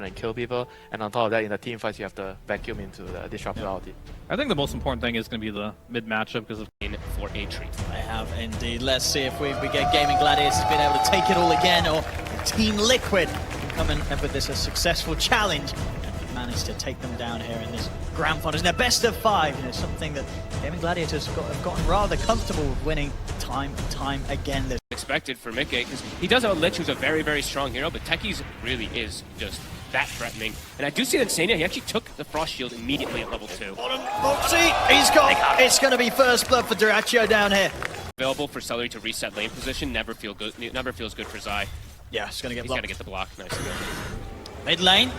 and kill people. And on top of that, in the team fights, you have to vacuum into the disrupt ulti. I think the most important thing is going to be the mid matchup because of for a treat. I have indeed. Let's see if we get Gaimin Gladiators being able to take it all again, or Team Liquid come and have with this a successful challenge and manage to take them down here in this grand final. It's their best of 5, you know, something that Gaimin Gladiators have gotten rather comfortable with winning time and time again. This Expected for miCKe, because he does have a Lich who's a very, very strong hero, but Techies really is just that threatening. And I do see that Insania, he actually took the Frost Shield immediately at level 2. Boxi, he's got it's going to be first blood for dyrachyo down here. Available for Seleri to reset lane position, never feels good for Zai. Yeah, it's going to get He's blocked. got to get the block. Nice. Mid lane.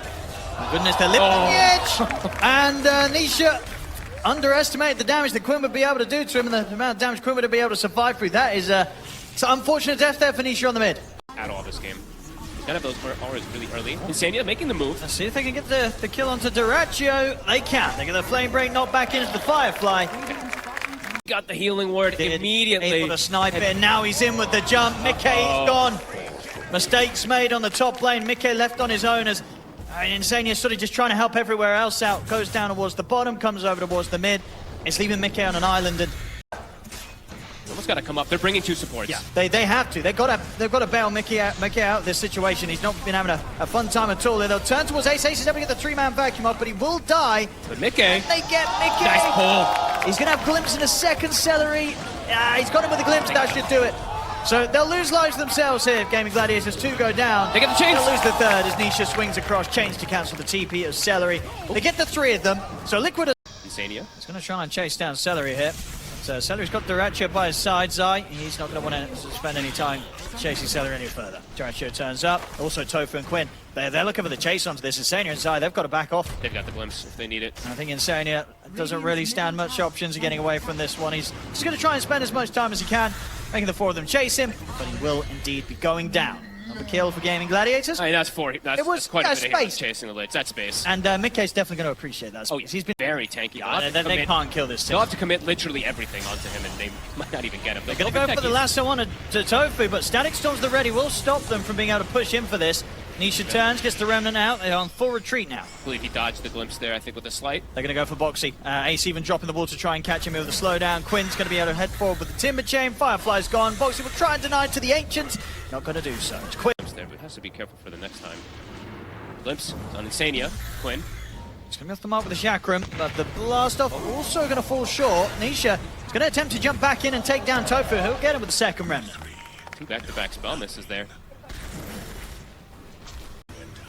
My goodness, they're lifting the edge. And Nisha underestimated the damage that Quinn would be able to do to him, and the amount of damage Quinn would be able to survive through. That is it's an unfortunate death there for Nisha on the mid. At all this game. He's got to have those auras really early. Insania making the move. Let's see if they can get the kill onto dyrachyo. They can. They get the flame break knocked back into the Firefly. Got the healing ward immediately. Able to snipe it, and now he's in with the jump. miCKe gone. Mistakes made on the top lane. miCKe left on his own as Insania sort of just trying to help everywhere else out. Goes down towards the bottom, comes over towards the mid. It's leaving miCKe on an island, and Almost got to come up. They're bringing 2 supports. yeah, they have to. They've got to bail miCKe out of this situation. He's not been having a fun time at all. They'll turn towards Ace. Ace is able to get the 3-man vacuum up, but he will die. But miCKe. They get miCKe. Nice pull. He's going to have glimpse in a second. Seleri. He's got him with a glimpse. That should do it. So they'll lose lives themselves here. Gaimin Gladiators 2 go down. They get the chains. They'll lose the 3rd as Nisha swings across. Chains to cancel the TP of Seleri. They get the 3 of them. So Liquid Insania. is going to try and chase down Seleri here. So Seleri's got dyrachyo by his side. Zai, he's not going to want to spend any time chasing Seleri any further. dyrachyo turns up. Also tOfu and Quinn. They're looking for the chase onto this. Insania and Zai, they've got to back off. They've got the glimpse if they need it. I think Insania doesn't really stand much options of getting away from this one. He's just going to try and spend as much time as he can, making the 4 of them chase him, but he will indeed be going down. Another kill for Gaimin Gladiators. I mean, that's 4. That's quite a bit of heroes chasing the Lich. That's space. And miCKe's definitely going to appreciate that space. Oh, yeah. He's been very tanky. they can't kill this team. They'll have to commit literally everything onto him, and they might not even get him. They're going to go for the lasso on to tOfu, but Static Storm's the ready will stop them from being able to push in for this. Nisha turns, gets the Remnant out. They're on full retreat now. I believe he dodged the glimpse there, I think, with a slight. They're going to go for Boxi. Ace even dropping the wall to try and catch him with a slowdown. Quinn's going to be able to head forward with the Timber Chain. Firefly's gone. Boxi will try and deny it to the Ancients. Not going to do so. It's Quinn. There, but has to be careful for the next time. Glimpse on Insania. Quinn. He's going to miss them up with the Chakram, but the blast off also going to fall short. Nisha is going to attempt to jump back in and take down tOfu. He'll get him with the second Remnant. 2 back-to-back spell misses there.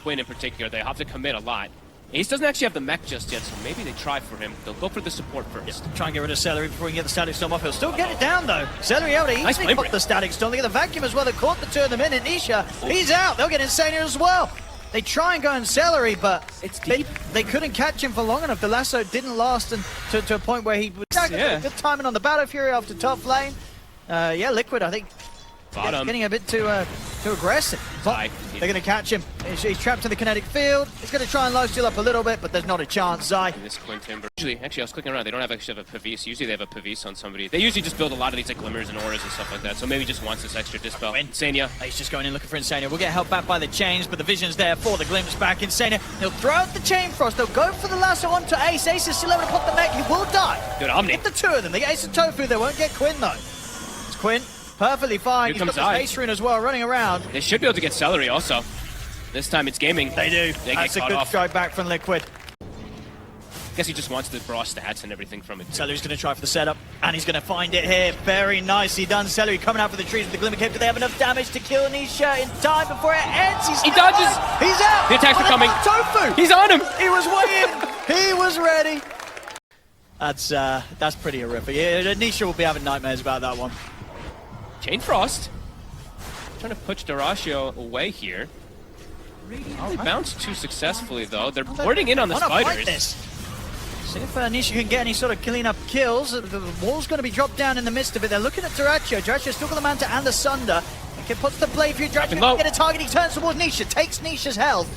Quinn in particular, they have to commit a lot. Ace doesn't actually have the mech just yet, so maybe they try for him. They'll go for the support first. Try and get rid of Seleri before he can get the Static Storm off. He'll still get it down, though. Seleri able to easily pop the Static Storm. They get the Vacuum as well. They caught the 2 of them in. And Nisha, he's out. They'll get Insania as well. They try and go in Seleri, but it's deep. They couldn't catch him for long enough. The lasso didn't last to a point where he was good timing on the Battle Fury after top lane. Yeah, Liquid, I think, getting a bit too aggressive. They're going to catch him. He's trapped in the kinetic field. He's going to try and lifesteal up a little bit, but there's not a chance. Zai. This Quinn Timber. Actually, I was clicking around. They don't actually have a Pavis. Usually they have a Pavis on somebody. They usually just build a lot of these like glimmers and auras and stuff like that. So maybe just wants this extra dispel. Insania. He's just going in looking for Insania. We'll get helped back by the chains, but the vision's there for the glimpse back. Insania. He'll throw out the chain frost. They'll go for the lasso onto Ace. Ace is still able to pop the mech. He will die. Good Omni. Get the 2 of them. They get Ace and tOfu. They won't get Quinn though. It's Quinn. Perfectly fine. He's got the Space Rune as well, running around. They should be able to get Seleri also. This time it's Gaming. They do. That's a good strike back from Liquid. I guess he just wants the raw stats and everything from it. Seleri's going to try for the setup, and he's going to find it here. Very nicely done. Seleri coming out for the trees with the Glimmer Cape. Do they have enough damage to kill Nisha in time before it ends? He dodges. He's out. The attacks are coming. tOfu. He's on him. He was waiting. He was ready. That's pretty horrific. Nisha will be having nightmares about that one. Chain Frost. Trying to push dyrachyo away here. They bounced too successfully though. They're boarding in on the spiders. See if Nisha can get any sort of clean up kills. The wall's going to be dropped down in the midst of it. They're looking at dyrachyo. Dyrachyo's still got the Manta and the Sunder. Okay, puts the blade through. Dyrachyo can get a target. He turns towards Nisha. Takes Nisha's health.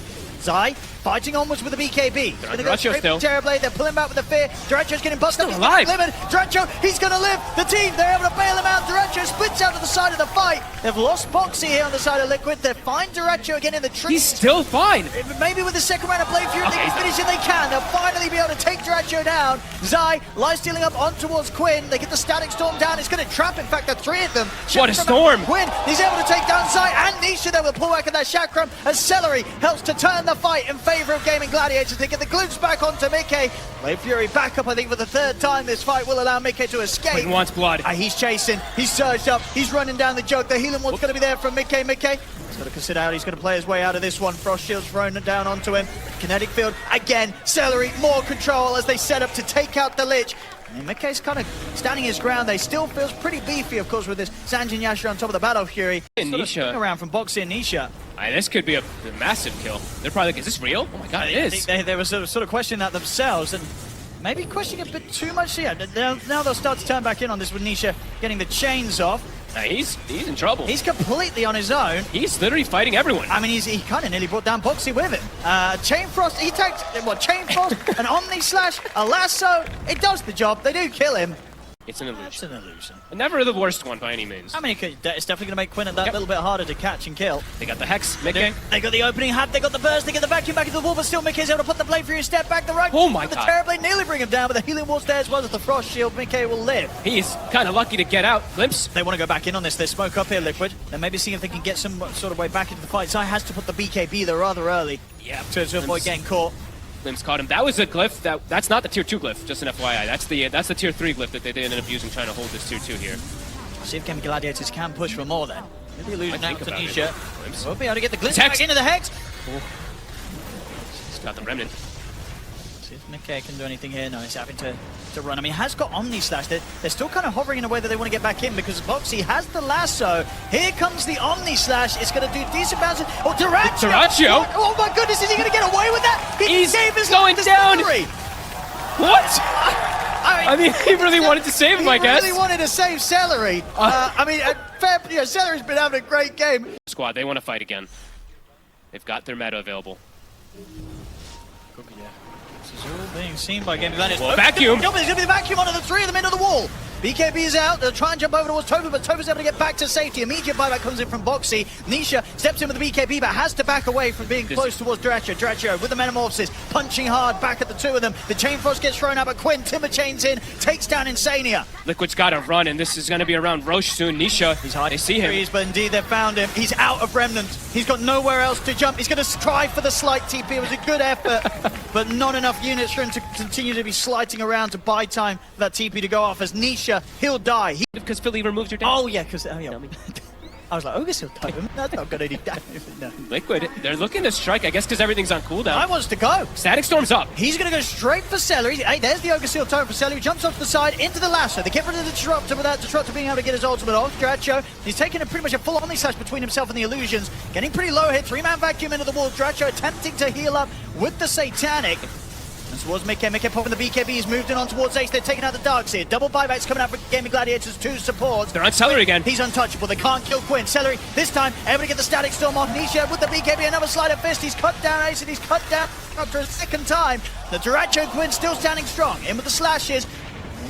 Zai fighting onwards with the BKB. He's going to go straight for Terrorblade. They're pulling back with the fear. Dyrachyo's getting busted. He's alive. Dyrachyo, he's going to live. The team, they're able to bail him out. Dyrachyo splits out to the side of the fight. They've lost Boxi here on the side of Liquid. They find Dyrachyo again in the tree. He's still fine. Maybe with the second round of Blade Fury, they can finish it. They can. They'll finally be able to take Dyrachyo down. Zai lies stealing up on towards Quinn. They get the Static Storm down. It's going to trap, in fact, the three of them. What a storm. Quinn, he's able to take down Zai and Nisha. They will pull back at that chakram as Seleri helps to turn the fight in favor of Gaimin Gladiators. They get the glimpse back onto miCKe. Blade Fury back up, I think, for the third time. This fight will allow miCKe to escape. Quinn wants blood. He's chasing. He's surged up. He's running down the jug. The healing ward's going to be there from miCKe. miCKe, he's got to consider how he's going to play his way out of this one. Frost Shield's thrown down onto him. Kinetic Field again. Seleri, more control as they set up to take out the Lich. And miCKe's kind of standing his ground. They still feels pretty beefy, of course, with this Sanjin Yasha on top of the Battle Fury. And Nisha Around from Boxi and Nisha. This could be a massive kill. They're probably like, is this real? Oh my god, it is. They were sort of questioning that themselves and maybe questioning a bit too much. Yeah, now they'll start to turn back in on this with Nisha getting the chains off. He's in trouble. He's completely on his own. He's literally fighting everyone. I mean, he kind of nearly brought down Boxi with him. Chain Frost, he takes, Chain Frost, an Omni Slash, a Lasso. It does the job. They do kill him. It's an illusion. It's an illusion. Never the worst one by any means. I mean, it's definitely going to make Quinn that little bit harder to catch and kill. They got the Hex, miCKe. They got the opening hat, they got the burst, they get the vacuum back into the wall, but still miCKe's able to put the Blade Fury step back, the right. Oh my the god. The Terrorblade nearly bring him down, but the healing ward's there as well as the Frost Shield. miCKe will live. He's kind of lucky to get out. Glimpse. They want to go back in on this. They smoke up here, Liquid. They're maybe seeing if they can get some sort of way back into the fight. Zai has to put the BKB there rather early. Yeah. To avoid getting caught. Glimpse caught him. That was a glyph. That's not the tier 2 glyph, just an FYI. That's the tier 3 glyph that they ended up using trying to hold this tier 2 here. See if Gaimin Gladiators can push for more then. Maybe illusion out to Nisha. Glimpse. We'll be able to get the glimpse back into the Hex. He's got the remnant. See if miCKe can do anything here. No, he's having to run. I mean, he has got Omni Slash. They're still kind of hovering in a way that they want to get back in because Boxi has the lasso. Here comes the Omni Slash. It's going to do decent bounces. Oh, Dyrachyo! Oh my goodness, is he going to get away with that? He's gave his going life to down. Seleri. What? I mean, he really wanted to save him, I guess. He really wanted to save Seleri. I mean, Celeri's been having a great game. Squad, they want to fight again. They've got their meta available. This is all being seen by Gaimin Gladiators. Well, vacuum! There's going to be the vacuum onto the three of them into the wall. BKB is out. They'll try and jump over towards tOfu, but tOfu's able to get back to safety. Immediate buyback comes in from Boxi. Nisha steps in with the BKB, but has to back away from being close towards Dyrachyo. Dyrachyo with the Metamorphosis, punching hard back at the two of them. The Chain Frost gets thrown out, but Quinn timber chains in, takes down Insania. Liquid's got to run, and this is going to be around Roche soon. Nisha, they see him. But indeed, they've found him. He's out of Remnant. He's got nowhere else to jump. He's going to try for the slight TP. It was a good effort, but not enough units for him to continue to be sliding around to buy time for that TP to go off. As Nisha, he'll die. Because Philly removed your damage. Oh, yeah, because... Oh, yeah. I was like, oh, this will type him. That's not going to do damage. No. Liquid, they're looking to strike, I guess, because everything's on cooldown. I wants to go. Static Storm's up. He's going to go straight for Seleri. Hey, there's the Ogre Seal Tone for Seleri. Jumps off the side into the lasso. They get rid of the Disruptor without Disruptor being able to get his ultimate off. Dyrachyo, he's taking pretty much a full Omni Slash between himself and the Illusions. Getting pretty low here. Three-man vacuum into the wall. Dyrachyo attempting to heal up with the Satanic. And towards miCKe. miCKe popping the BKB. He's moved in on towards Ace. They're taking out the Darks here. Double buybacks coming out for Gaimin Gladiators. Two supports. They're on Seleri again. He's untouchable. They can't kill Quinn. Seleri, this time, able to get the Static Storm off. Nisha with the BKB. Another slide of fist. He's cut down Ace and he's cut down after a second time. The Dyrachyo Quinn still standing strong. In with the slashes.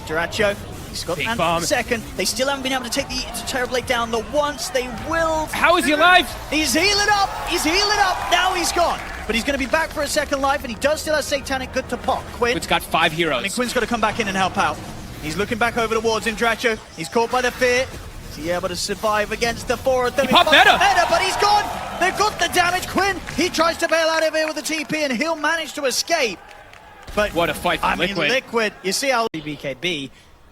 Dyrachyo, he's got the second. They still haven't been able to take the Terrorblade down the once. They will. How is he alive? He's healing up. He's healing up. Now he's gone. But he's going to be back for a second life, and he does still have Satanic good to pop. Quinn's got 5 heroes. I mean, Quinn's got to come back in and help out. He's looking back over towards him, Dyrachyo. He's caught by the fear. Is he able to survive against the 4 of them? He popped meta, but he's gone. They've got the damage. Quinn, he tries to bail out of here with the TP, and he'll manage to escape. But what a fight for Liquid. Liquid, you see how BKB,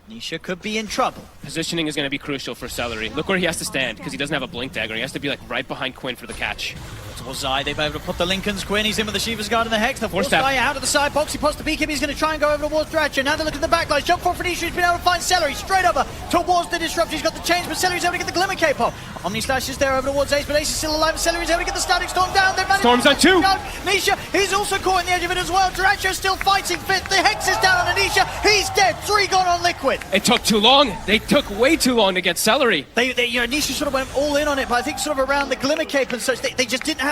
Nisha could be in trouble. Positioning is going to be crucial for Seleri. Look where he has to stand, because he doesn't have a blink dagger. He has to be like right behind Quinn for the catch. Towards Zai, they've been able to put the Lincolns. Quinn, he's in with the Shiva's Guard and the Hex. The force guy out of the side. Boxi pops the BKB. He's going to try and go over towards Dyrachyo. Now they look at the backline. Jump for Nisha. He's been able to find Seleri straight over towards the Disruptor. He's got the chains, but Celeri's able to get the Glimmer Cape off. Omni Slash is there over towards Ace, but Ace is still alive. Celeri's able to get the Static Storm down. Storm's on 2. Nisha, he's also caught in the edge of it as well. Dyrachyo's still fighting fit. The Hex is down on Nisha. He's dead. 3 gone on Liquid. It took too long. They took way too long to get Seleri. Nisha sort of went all in on it, but I think sort of around the Glimmer Cape and such, they just didn't have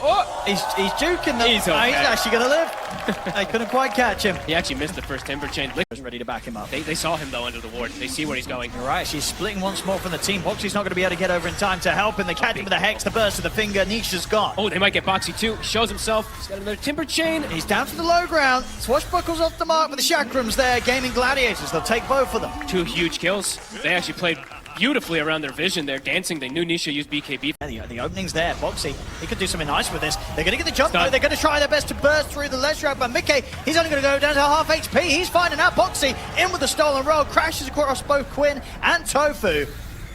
Oh! He's juking them. He's okay. He's actually going to live. They couldn't quite catch him. He actually missed the first Timber Chain. Was ready to back him up. They saw him though under the ward. They see where he's going. You're right, she's splitting once more from the team. Boxi's not going to be able to get over in time to help him. They catch him with a Hex, the burst of the finger. Nisha's gone. Oh, they might get Boxi too. Shows himself. He's got another Timber Chain. He's down to the low ground. Swashbuckles off the mark with the chakrams there. Gaimin Gladiators, they'll take both of them. 2 huge kills. They actually played beautifully around their vision there, dancing. They knew Nisha used BKB. The opening's there. Boxi, he could do something nice with this. They're going to get the jump, though. Stun. They're going to try their best to burst through the ledge route, but miCKe, he's only going to go down to half HP. He's finding out Boxi in with the stolen roll, crashes across both Quinn and tOfu.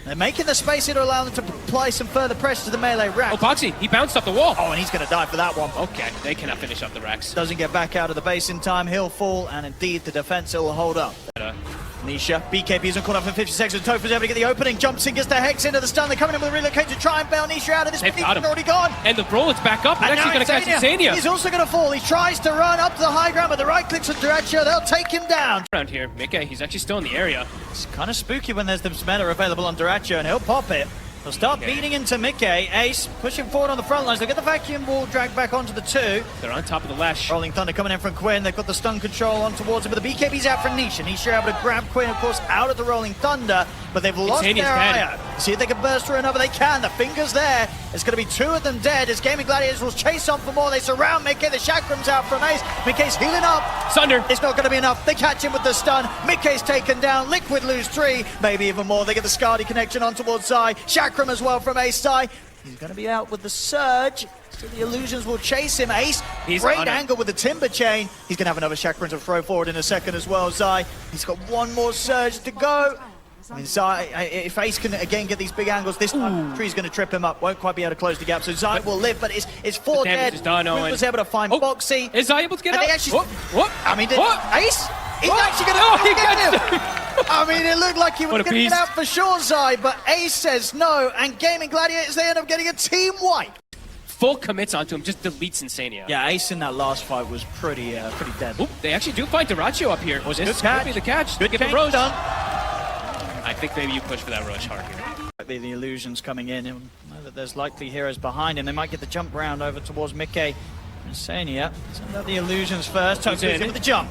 They're making the space here to allow them to apply some further pressure to the melee rack. Oh, Boxi, he bounced off the wall. Oh, and he's going to die for that one. Okay, they cannot finish up the racks. Doesn't get back out of the base in time. He'll fall, and indeed the defense will hold up. Nisha, BKB's on call up for 50 seconds. tOfu's able to get the opening. Jumps in, gets the Hex into the stun. They're coming in with a relocate to try and bail Nisha out of this. They've got him. Already gone. And the roll is back up. He's And actually now going to catch Insania. He's also going to fall. He tries to run up to the high ground, but the right clicks on dyrachyo. They'll take him down. Around here, miCKe, he's actually still in the area. It's kind of spooky when there's the meta available on dyrachyo, and he'll pop it. They'll start beating into miCKe. Ace pushing forward on the front lines. They'll get the vacuum ball dragged back onto the 2. They're on top of the lash. Rolling Thunder coming in from Quinn. They've got the stun control on towards him, but the BKB's out for Nisha. Nisha able to grab Quinn, of course, out of the Rolling Thunder, but they've lost Insania's their eye dead. out. See if they can burst through another. They can. The finger's there. There's going to be 2 of them dead as Gaimin Gladiators will chase on for more. They surround miCKe. The chakram's out from Ace. miCKe's healing up. Sunder. It's not going to be enough. They catch him with the stun. miCKe's taken down. Liquid lose 3, maybe even more. They get the Skadi connection on towards Zai. Chakram as well from Ace. Zai, he's going to be out with the surge. So the illusions will chase him. Ace, great angle with the Timber Chain. He's going to have another chakram to throw forward in a second as well. Zai, he's got one more surge to go. I mean, Zai, if Ace can again get these big angles, this time Tree's going to trip him up. Won't quite be able to close the gap, so Zai will live, but it's 4 dead. Quinn was able to find Boxi. Is Zai able to get out? I mean, Ace? He's actually going to get him! I mean, it looked like he was going to get out for sure, Zai, but Ace says no, and Gaimin Gladiators, they end up getting a team wipe. Full commits onto him, just deletes Insania. Yeah, Ace in that last fight was pretty dead. Oop, they actually do find dyrachyo up here. Was this good could be the catch. Good Get catch the Roche. done. I think maybe you push for that Roche hard here. The illusions coming in, and know that there's likely heroes behind him. They might get the jump round over towards miCKe. Insania, send out the illusions first. tOfu's in with the jump.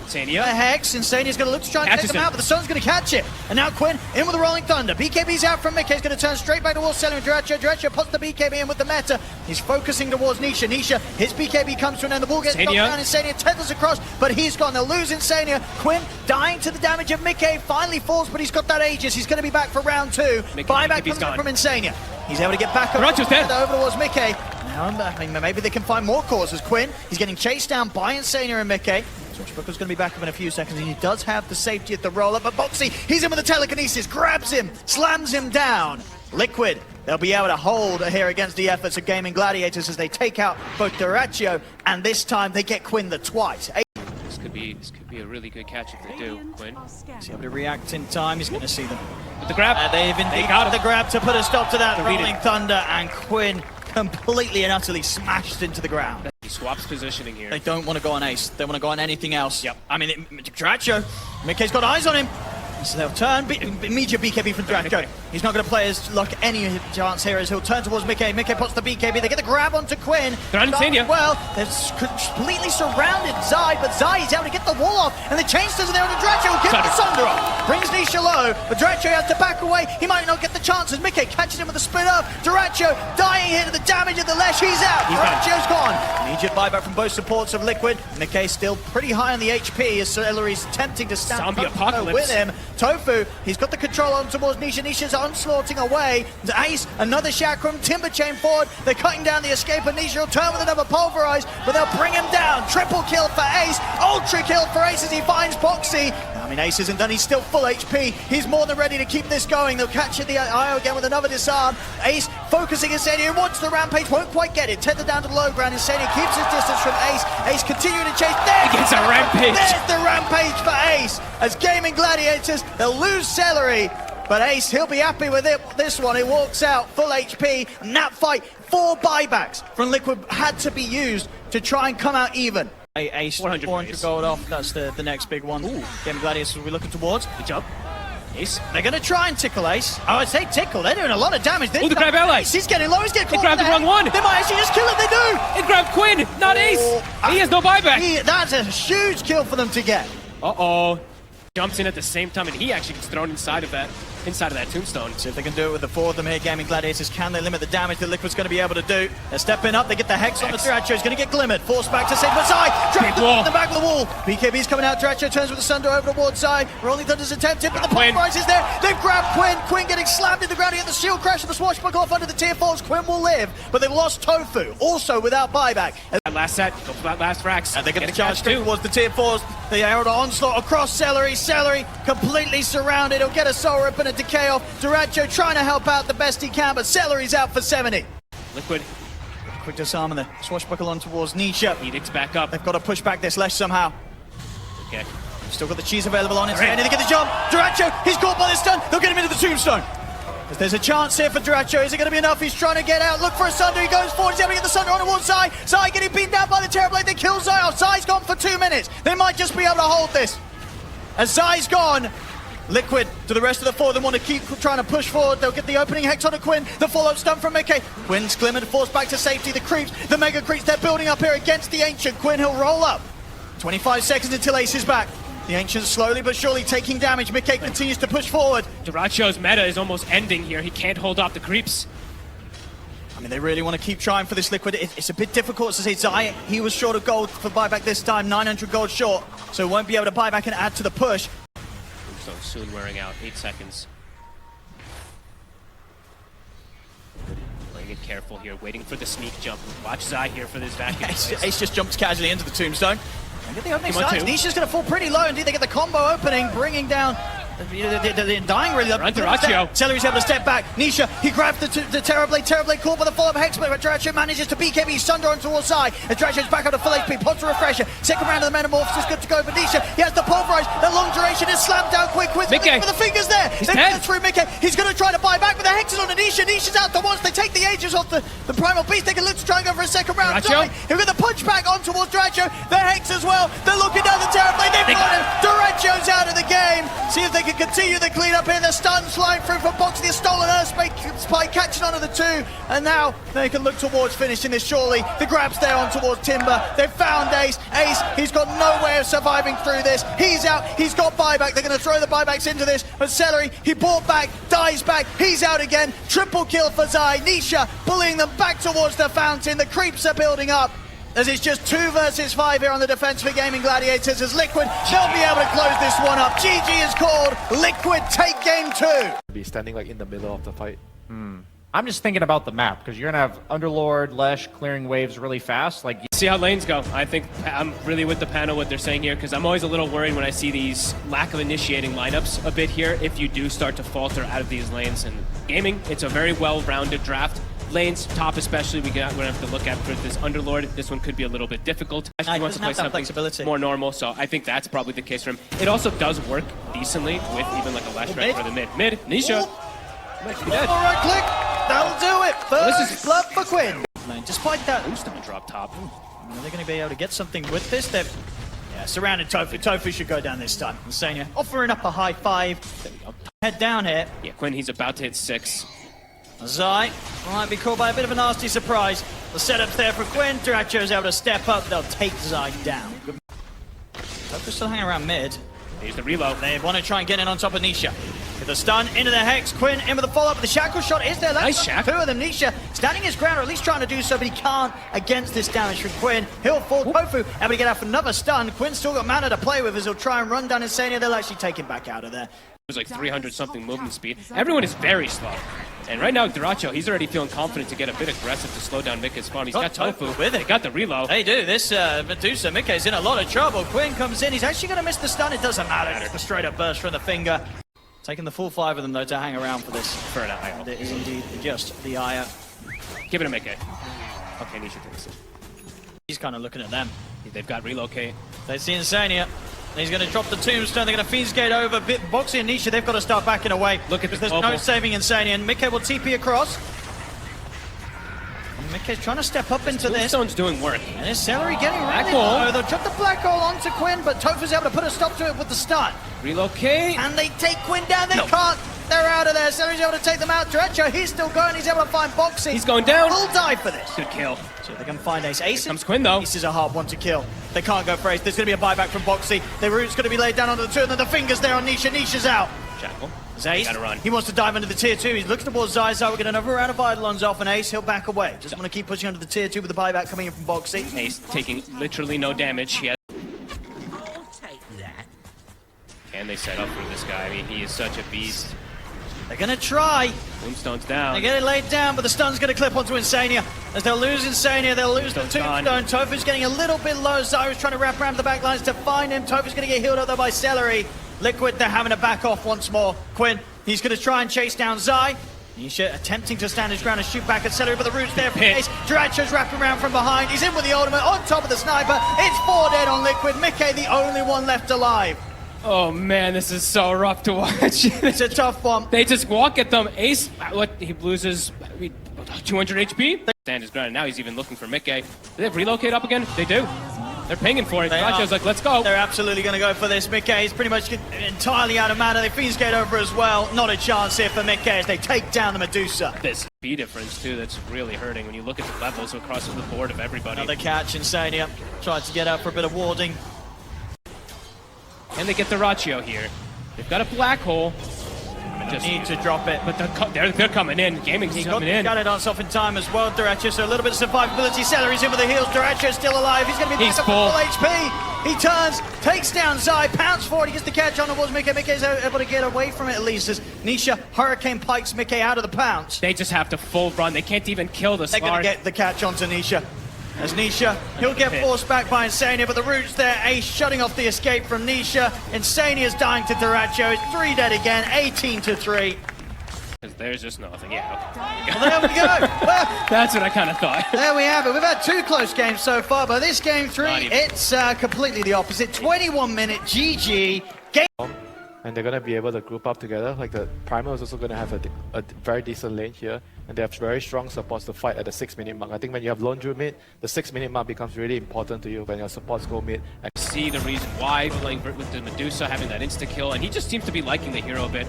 Insania. The Hex, Insania's going to look to try and take them out, but the Sun's going to catch it. And now Quinn in with the Rolling Thunder. BKB's out from miCKe. He's going to turn straight back towards Seleri and dyrachyo. dyrachyo puts the BKB in with the meta. He's focusing towards Nisha. Nisha, his BKB comes to an end. The ball gets knocked down. Insania tethers across, but he's gone. They'll lose Insania. Quinn dying to the damage of miCKe. Finally falls, but he's got that Aegis. He's going to be back for round 2. Buyback comes in from Insania. He's able to get back up over towards miCKe. Now, I mean, maybe they can find more causes. Quinn, he's getting chased down by Insania and miCKe. Swashbuckle's going to be back up in a few seconds, and he does have the safety at the roll-up, but Boxi, he's in with the telekinesis, grabs him, slams him down. Liquid, they'll be able to hold here against the efforts of Gaimin Gladiators as they take out both dyrachyo, and this time they get Quinn the twice. This could be a really good catch if they do, Quinn. He's able to react in time, he's going to see them. With the grab, they've indeed got the grab to put a stop to that Rolling Thunder, and Quinn completely and utterly smashed into the ground. He swaps positioning here. They don't want to go on Ace. They want to go on anything else. Yep. I mean, dyrachyo, miCKe's got eyes on him. So they'll turn, immediate BKB from dyrachyo. He's not going to play his luck any chance here as he'll turn towards miCKe. miCKe puts the BKB. They get the grab onto Quinn. They're on Insania. Well, they've completely surrounded Zai, but Zai is able to get the wall off, and the chain stays in there, and dyrachyo will get the Sunder off. Brings Nisha low, but dyrachyo has to back away. He might not get the chances. miCKe catches him with a split up. dyrachyo dying here to the damage of the Lesh. He's out. dyrachyo's gone. Immediate buyback from both supports of Liquid. miCKe still pretty high on the HP as Seleri's attempting to stand with him. tOfu, he's got the control on towards Nisha. Nisha's onslaughting away. Ace, another chakram, Timber Chain forward. They're cutting down the escape, and Nisha will turn with another pulverize, but they'll bring him down. Triple kill for Ace, ultra kill for Ace as he finds Boxi. I mean, Ace isn't done, he's still full HP. He's more than ready to keep this going. They'll catch the IO again with another disarm. Ace focusing Insania, wants the rampage, won't quite get it. Tethered down to the low ground, Insania keeps his distance from Ace. Ace continuing to chase. There he gets a rampage. There's the rampage for Ace. As Gaimin Gladiators, they'll lose Seleri, but Ace, he'll be happy with it. This one, he walks out full HP, and that fight, 4 buybacks from Liquid had to be used to try and come out even. Ace, 400 gold off, that's the next big one. Gaimin Gladiators will be looking towards. The jump. Ace. They're going to try and tickle Ace. Oh, I say tickle. They're doing a lot of damage. Oh, the grab ally. He's getting low. He's getting caught. It grabbed the wrong one. They might actually just kill it. They do. It grabbed Quinn, not Ace. He has no buyback. That's a huge kill for them to get. Uh-oh. Jumps in at the same time, and he actually gets thrown inside of that tombstone. See if they can do it with the four of them here. Gaimin Gladiators, can they limit the damage that Liquid's going to be able to do? They're stepping up, they get the Hex on the dyrachyo. He's going to get glimmered, forced back to save, but Zai trapped in the back of the wall. BKB's coming out, dyrachyo turns with the Sunder over towards Zai. Rolling Thunder's attempted, but the pulverize is there. They've grabbed Quinn. Quinn getting slammed in the ground. He had the shield crash and the swashbuckle off under the tier 4s. Quinn will live, but they've lost tOfu, also without buyback. That last set, go for that last frags. And they're going to charge straight towards the tier 4s. They are on onslaught across Seleri. Seleri completely surrounded. He'll get a soul rip and a decay off. dyrachyo trying to help out the best he can, but Celeri's out for 70. Liquid. Quick disarm and the swashbuckle on towards Nisha. Edict's back up. They've got to push back this Lesh somehow. Okay. Still got the cheese available on it. And they get the jump. dyrachyo, he's caught by the stun. They'll get him into the tombstone. Because there's a chance here for dyrachyo. Is it going to be enough? He's trying to get out. Look for a Sunder. He goes forward. He's able to get the Sunder on towards Zai. Zai getting beaten down by the Terrorblade. They kill Zai off. Zai's gone for 2 minutes. They might just be able to hold this. As Zai's gone, Liquid to the rest of the four. They want to keep trying to push forward. They'll get the opening Hex on a Quinn. The follow-up stun from miCKe. Quinn's glimmered, forced back to safety. The creeps, the mega creeps, they're building up here against the Ancient. Quinn, he'll roll up. 25 seconds until Ace is back. The Ancient's slowly but surely taking damage. miCKe continues to push forward. dyrachyo's meta is almost ending here. He can't hold off the creeps. I mean, they really want to keep trying for this Liquid. It's a bit difficult to say. Zai, he was short of gold for buyback this time, 900 gold short, so won't be able to buy back and add to the push. So soon wearing out, 8 seconds. Playing it careful here, waiting for the sneak jump. Watch Zai here for this vacuum. Ace just jumps casually into the tombstone. And get the opening starts. Nisha's going to fall pretty low. Indeed, they get the combo opening, bringing down the dying really up. dyrachyo. Celeri's able to step back. Nisha, he grabs the Terrorblade. Terrorblade caught by the follow-up Hex, but dyrachyo manages to BKB Sunder on towards Zai. As dyrachyo's back up to full HP, pops a refresher. Second round of the Metamorphs is good to go, but Nisha, he has the pulverize. The long duration is slammed down quick with the fingers there. They get through miCKe. He's going to try to buy back, but the Hex is on to Nisha. Nisha's out to once. They take the Aegis off the Primal Beast. They can look to try and go for a second round. He'll get the punch back on towards dyrachyo. The Hex as well. They're looking down the Terrorblade. They've got him. dyrachyo's out of the game. See if they can continue the clean up here. The stuns flying through from Boxi. The stolen Earth Spike catching onto the two. And now they can look towards finishing this surely. The grab's there on towards Timber. They've found Ace. Ace, he's got no way of surviving through this. He's out. He's got buyback. They're going to throw the buybacks into this. But Seleri, he bought back, dies back. He's out again. Triple kill for Zai. Nisha bullying them back towards the fountain. The creeps are building up. As it's just 2 versus 5 here on the defense for Gaimin Gladiators. As Liquid, they'll be able to close this one up. GG is called. Liquid take game 2. Be standing like in the middle of the fight. I'm just thinking about the map, because you're going to have Underlord, Lesh clearing waves really fast. Like, See how lanes go. I think I'm really with the panel what they're saying here, because I'm always a little worried when I see these lack of initiating lineups a bit here if you do start to falter out of these lanes. And gaming, it's a very well-rounded draft. Lanes, top especially, we're going to have to look at for this Underlord. This one could be a little bit difficult. He wants to play something more normal, so I think that's probably the case for him. It also does work decently with even like a Lash right for the mid. Nisha might be dead. All right, click. That'll do it. First blood for Quinn. Despite that, Boost on drop top. Are they going to be able to get something with this? They've surrounded tOfu. tOfu should go down this time. Insania offering up a high five. There we go. Head down here. Yeah, Quinn, he's about to hit 6. Zai might be caught by a bit of a nasty surprise. The setup's there for Quinn. dyrachyo's able to step up. They'll take Zai down. tOfu's still hanging around mid. Here's the reload. They want to try and get in on top of Nisha. With the stun into the Hex, Quinn in with the follow-up. The shackle shot is there. Nice shackle. 2 of them. Nisha standing his ground, or at least trying to do so, but he can't against this damage from Quinn. He'll fall. tOfu able to get out for another stun. Quinn's still got mana to play with as he'll try and run down Insania. They'll actually take him back out of there. There's like 300-something movement speed. Everyone is very slow. And right now, dyrachyo, he's already feeling confident to get a bit aggressive to slow down miCKe's spawn. He's got tOfu with it. They got the reload. They do. This Medusa, miCKe's in a lot of trouble. Quinn comes in. He's actually going to miss the stun. It doesn't matter. It's a straight-up burst from the finger. Taking the full 5 of them, though, to hang around for this. For an IO. It is indeed just the Aya. Give it a miCKe. Okay, Nisha takes it. He's kind of looking at them. They've got relocate. They see Insania. He's going to drop the tombstone. They're going to Fiend's Gate over. Boxi and Nisha, they've got to start backing away. Look at this. There's no saving Insania. And miCKe will TP across. miCKe's trying to step up into this. Tombstone's doing work. And is Seleri getting Black really hole. low? They'll drop the black hole onto Quinn, but tOfu's able to put a stop to it with the stun. Relocate. And they take Quinn down. They can't. They're out of there. Seleri's able to take them out. dyrachyo, he's still going. He's able to find Boxi. He's going down. Will die for this. Good kill. So they can find Ace. Ace Comes Quinn though. Ace is a hard one to kill. They can't go for Ace. There's going to be a buyback from Boxi. The root's going to be laid down onto the two, and then the fingers there on Nisha. Nisha's out. Shackle. Ace, Gotta run. he wants to dive into the tier 2. He looks towards Zai. Zai will get another round of Eidolons off, and Ace, he'll back away. Just want to keep pushing onto the tier 2 with the buyback coming in from Boxi. Ace taking literally no damage. He has. Can they set up for this guy? I mean, he is such a beast. They're going to try. Tombstone's down. They get it laid down, but the stun's going to clip onto Insania. As they'll lose Insania, they'll lose the Tombstone. tOfu's getting a little bit low. Zai was trying to wrap around the back lines to find him. tOfu's going to get healed up though by Seleri. Liquid, they're having to back off once more. Quinn, he's going to try and chase down Zai. Nisha attempting to stand his ground and shoot back at Seleri, but the root's there for Ace. dyrachyo's wrapping around from behind. He's in with the ultimate on top of the sniper. It's 4 dead on Liquid. miCKe, the only one left alive. Oh man, this is so rough to watch. It's a tough one. They just walk at them. Ace, what, he loses 200 HP? Stand his ground, and now he's even looking for miCKe. Do they relocate up again? They do. They're pinging for it. dyrachyo's like, let's go. They're absolutely going to go for this. miCKe is pretty much entirely out of mana. They Fiends Gate over as well. Not a chance here for miCKe as they take down the Medusa. This speed difference too, that's really hurting when you look at the levels across the board of everybody. Another catch, Insania tried to get up for a bit of warding. And they get the dyrachyo here. They've got a black hole. Just Need to drop it. But they're coming in. Gaming's coming in. Got it on off in time as well, dyrachyo, so a little bit of survivability. Seleri's in with the heals. dyrachyo's still alive. He's going to be back up full. at full HP. He turns, takes down Zai, pounds forward. He gets the catch on towards miCKe. miCKe's able to get away from it at least as Nisha hurricane pikes miCKe out of the pounce. They just have to full run. They can't even kill the They're going Slark. to get the catch onto Nisha. As Nisha, he'll get forced back by Insania, but the root's there. Ace shutting off the escape from Nisha. Insania's dying to dyrachyo. It's 3 dead again, 18-3. Because there's just nothing. Yeah. Well, there we go. Well, That's what I kind of thought. there we have it. We've had 2 close games so far, but this game 3, Not even. it's completely the opposite. 21-minute GG. Game. And they're going to be able to group up together. Like the Primal is also going to have a very decent lane here. And they have very strong supports to fight at the 6-minute mark. I think when you have lone druid mid, the 6-minute mark becomes really important to you when your supports go mid. And See the reason why playing with the Medusa, having that insta-kill, and he just seems to be liking the hero a bit.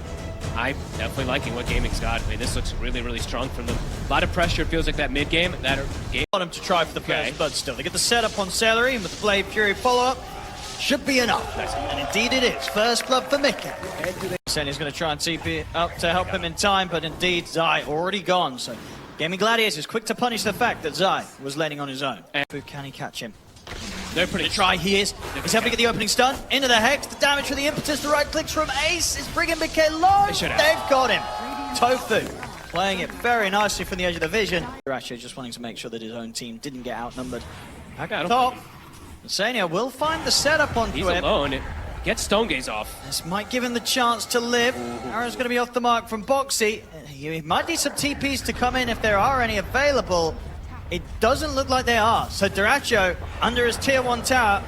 I'm definitely liking what Gaming's got. I mean, this looks really, really strong from them. A lot of pressure, it feels like that mid-game. Want him to try for the first blood still. They get the setup on Seleri, and with the Blade Fury follow-up, should be enough. And indeed it is. First blood for miCKe. Insania's going to try and TP up to help him in time, but indeed Zai already gone. So Gaimin Gladiators is quick to punish the fact that Zai was laning on his own. Can he catch him? They're pretty Try he is. He's helping to get the opening stun. Into the Hex. The damage for the impetus. The right clicks from Ace is bringing miCKe low. They've got him. tOfu playing it very nicely from the edge of the vision. dyrachyo just wanting to make sure that his own team didn't get outnumbered. I got him. Top. Insania will find the setup onto He's him. alone. Get Stone Gaze off. This might give him the chance to live. Arrow's going to be off the mark from Boxi. He might need some TPs to come in if there are any available. It doesn't look like they are. So dyrachyo under his tier 1 tower.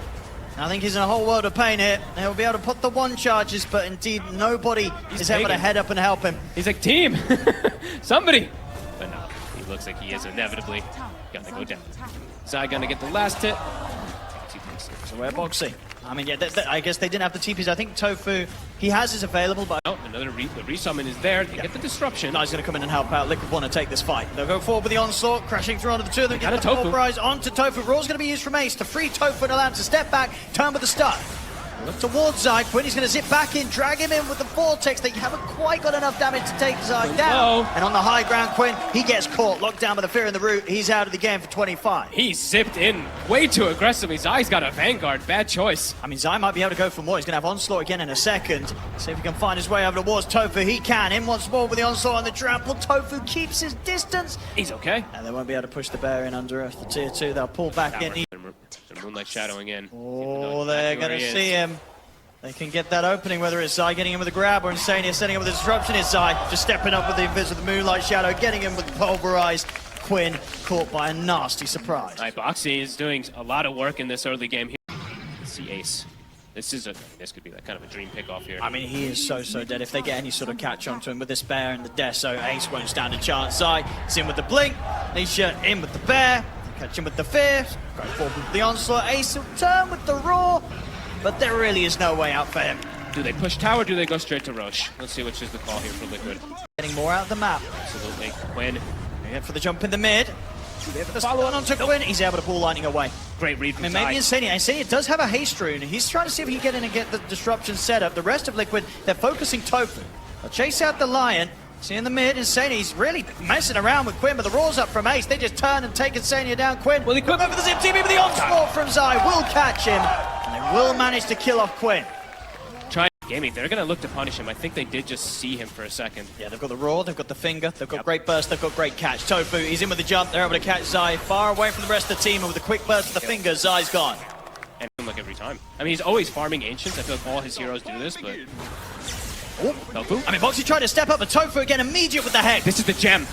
I think he's in a whole world of pain here. He'll be able to put the 1 charges, but indeed nobody is able to head up and help him. He's like, team, somebody. But no, he looks like he is inevitably gonna go down. Zai gonna get the last hit. So where Boxi? I mean, yeah, I guess they didn't have the TPs. I think tOfu, he has his available, but Oh, another the resummon is there. They get the disruption. now he's going to come in and help out. Liquid want to take this fight. They'll go forward with the onslaught, crashing through onto the 2 of them. Got Get a the tOfu. prize onto tOfu. Raw's going to be used from Ace to free tOfu and allow him to step back, turn with the stun. Look towards Zai. Quinn is going to zip back in, drag him in with the Vortex. They haven't quite got enough damage to take Zai down. And on the high ground, Quinn, he gets caught, locked down by the fear in the root. He's out of the game for 25. He zipped in way too aggressively. Zai's got a Vanguard. Bad choice. I mean, Zai might be able to go for more. He's going to have Onslaught again in a second. See if he can find his way over towards tOfu. He can. In once more with the Onslaught on the trample. tOfu keeps his distance. He's okay. And they won't be able to push the bear in under Earth. The tier 2, they'll pull back in. They're Moonlight shadowing in. Oh, they're going to see him. They can get that opening, whether it's Zai getting him with a grab or Insania setting up with a disruption. It's Zai just stepping up with the invisible Moonlight Shadow, getting him with pulverized. Quinn caught by a nasty surprise. Boxi is doing a lot of work in this early game here. Let's see Ace. This could be like kind of a dream pick off here. I mean, he is so dead. If they get any sort of catch onto him with this bear and the death, so Ace won't stand a chance. Zai is in with the blink. Nisha in with the bear. Catch him with the fear. Go forward with the onslaught. Ace will turn with the roar. But there really is no way out for him. Do they push tower or do they go straight to Roche? Let's see which is the call here for Liquid. Getting more out of the map. Absolutely. Quinn. Yeah, for the jump in the mid. The follow on onto Quinn. He's able to pull lightning away. Great read I from mean, Zai. maybe Insania does have a haste rune. He's trying to see if he can get in and get the disruption set up. The rest of Liquid, they're focusing tOfu. They'll chase out the Lion. See in the mid, Insania, he's really messing around with Quinn, but the roar's up from Ace. They just turn and take Insania down. Quinn will he come over the zip team, but the onslaught from Zai will catch him. And they will manage to kill off Quinn. Try Gaming. They're going to look to punish him. I think they did just see him for a second. Yeah, they've got the roar, they've got the finger, they've got great burst, they've got great catch. tOfu, he's in with the jump, they're able to catch Zai far away from the rest of the team, and with a quick burst of the finger, Zai's gone. And like every time. I mean, he's always farming Ancients. I feel like all his heroes do this, but... tOfu. I mean, Boxi tried to step up, but tOfu again, immediate with the hex. This is the gem.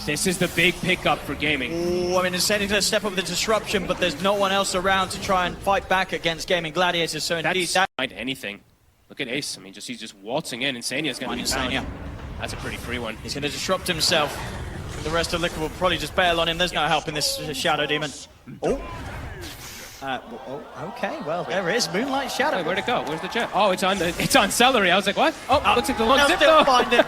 This is the big pickup for Gaming. Ooh, I mean, Insania's going to step up with the disruption, but there's no one else around to try and fight back against Gaimin Gladiators, so indeed That's behind anything. Look at Ace. I mean, he's just waltzing in. Insania's going to be Insania. found. That's a pretty free one. He's going to disrupt himself. The rest of Liquid will probably just bail on him. There's no help in this Shadow Demon. Oh. Okay, well, there is Moonlight Shadow. Wait, where'd it go? Where's the gem? Oh, it's on Seleri. I was like, what? Oh, looks like the long they'll zip still though. find it.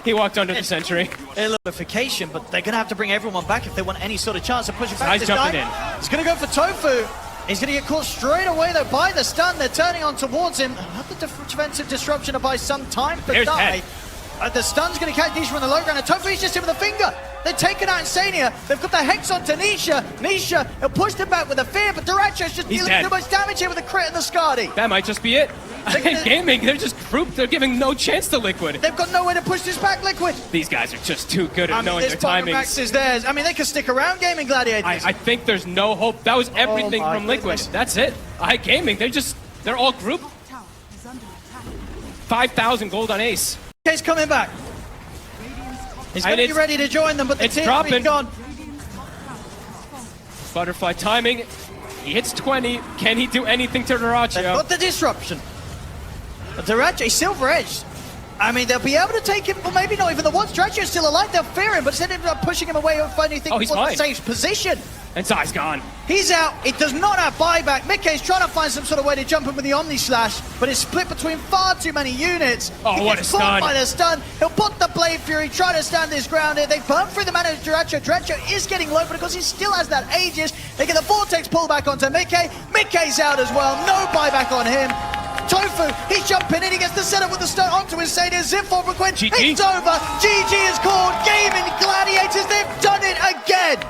He walked under the sentry. Illumification, but they're going to have to bring everyone back if they want any sort of chance of pushing back Zai's this jumping guy. in. He's going to go for tOfu. He's going to get caught straight away, though, by the stun. They're turning on towards him. Another defensive disruption by some time for There's Zai. Ted. The stun's going to catch Nisha from the low ground, and tOfu's just in with a finger. They're taking out Insania. They've got the hex onto Nisha. Nisha, he'll push them back with a fear, but dyrachyo's just dealing dead. too much damage here with the crit and the Skadi. That might just be it. Gaming, they're just grouped. They're giving no chance to Liquid. They've got nowhere to push this back, Liquid. These guys are just too good at knowing this their bottom timings. max is theirs. I mean, they can stick around Gaimin Gladiators. I think there's no hope. That was everything my from Liquid. goodness. That's it. Gaming, they're all grouped. 5,000 gold on Ace. Case coming back. He's going to be ready to join them, but the it's team's dropping. gone. Butterfly timing. He hits 20. Can he do anything to They've dyrachyo? got the disruption. But dyrachyo, silver edged. I mean, they'll be able to take him, or maybe not even the ones. Dyrachyo's still alive, they'll fear him, but instead of pushing him away or finding anything he's in the fine. safe position. And Zai's gone. He's out. It does not have buyback. miCKe's trying to find some sort of way to jump him with the Omni Slash, but it's split between far too many units. Oh, He what gets a caught stun. by the stun. He'll put the Blade Fury, try to stand his ground here. They burn through the mana of dyrachyo. Dyrachyo is getting low, but because he still has that Aegis, they get the Vortex pull back onto miCKe. miCKe's out as well. No buyback on him. tOfu, he's jumping in, he gets the setup with the stun onto Insania, zip for Quinn. GG. It's over. GG is called. Gaimin Gladiators, they've done it again.